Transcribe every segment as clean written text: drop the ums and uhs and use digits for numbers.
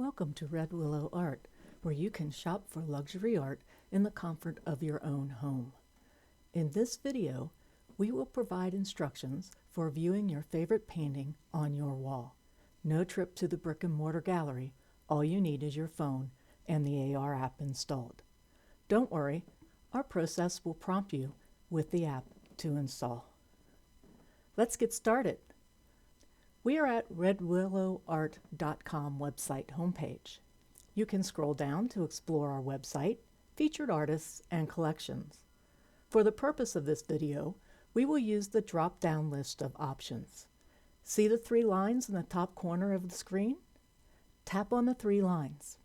Welcome to Red Willow Art, where you can shop for luxury art in the comfort of your own home. In this video, we will provide instructions for viewing your favorite painting on your wall. No trip to the brick-and-mortar gallery. All you need is your phone and the AR app installed. Don't worry, our process will prompt you with the app to install. Let's get started. We are at redwillowart.com website homepage. You can scroll down to explore our website, featured artists, and collections. For the purpose of this video, we will use the drop-down list of options. See the three lines in the top corner of the screen? Tap on the three lines.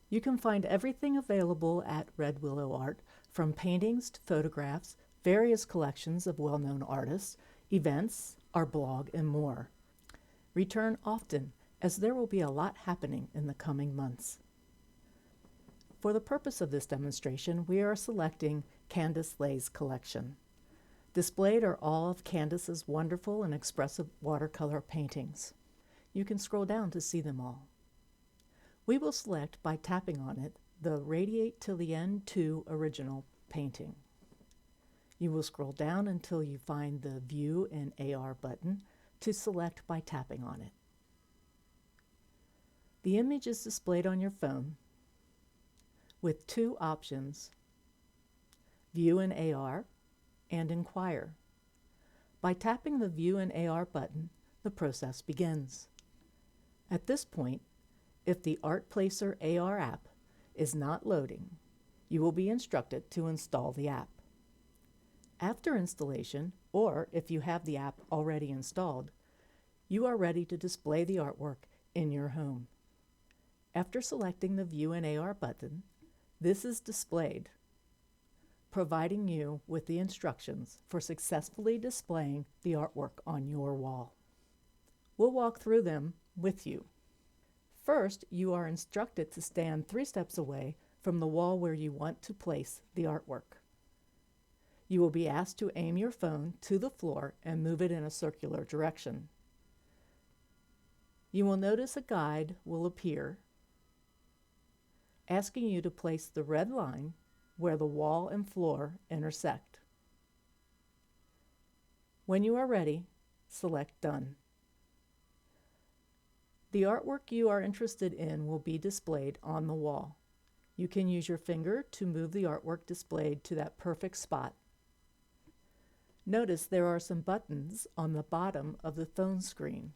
You can find everything available at Red Willow Art, from paintings to photographs, various collections of well-known artists, events, our blog, and more. Return often, as there will be a lot happening in the coming months. For the purpose of this demonstration, we are selecting Candace Lay's collection. Displayed are all of Candace's wonderful and expressive watercolor paintings. You can scroll down to see them all. We will select, by tapping on it, the Radiate Till the End 2 original painting. You will scroll down until you find the View in AR button to select by tapping on it. The image is displayed on your phone with two options: View in AR and Inquire. By tapping the View in AR button, the process begins. At this point, if the Art Placer AR app is not loading, you will be instructed to install the app. After installation, or if you have the app already installed, you are ready to display the artwork in your home. After selecting the View in AR button, this is displayed, providing you with the instructions for successfully displaying the artwork on your wall. We'll walk through them with you. First, you are instructed to stand 3 steps away from the wall where you want to place the artwork. You will be asked to aim your phone to the floor and move it in a circular direction. You will notice a guide will appear, asking you to place the red line where the wall and floor intersect. When you are ready, select Done. The artwork you are interested in will be displayed on the wall. You can use your finger to move the artwork displayed to that perfect spot. Notice there are some buttons on the bottom of the phone screen.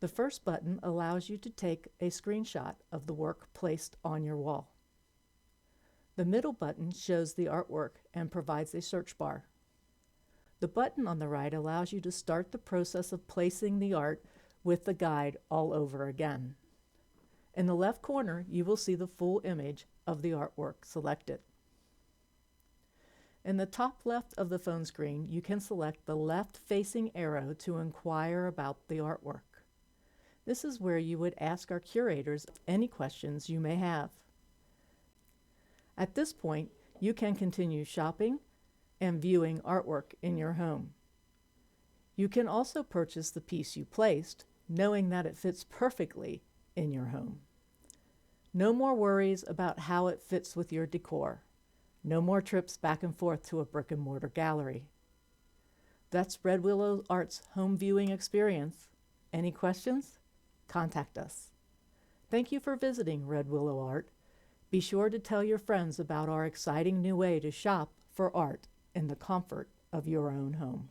The first button allows you to take a screenshot of the work placed on your wall. The middle button shows the artwork and provides a search bar. The button on the right allows you to start the process of placing the art with the guide all over again. In the left corner, you will see the full image of the artwork selected. In the top left of the phone screen, you can select the left-facing arrow to inquire about the artwork. This is where you would ask our curators any questions you may have. At this point, you can continue shopping and viewing artwork in your home. You can also purchase the piece you placed, knowing that it fits perfectly in your home. No more worries about how it fits with your decor. No more trips back and forth to a brick-and-mortar gallery. That's Red Willow Art's home viewing experience. Any questions? Contact us. Thank you for visiting Red Willow Art. Be sure to tell your friends about our exciting new way to shop for art in the comfort of your own home.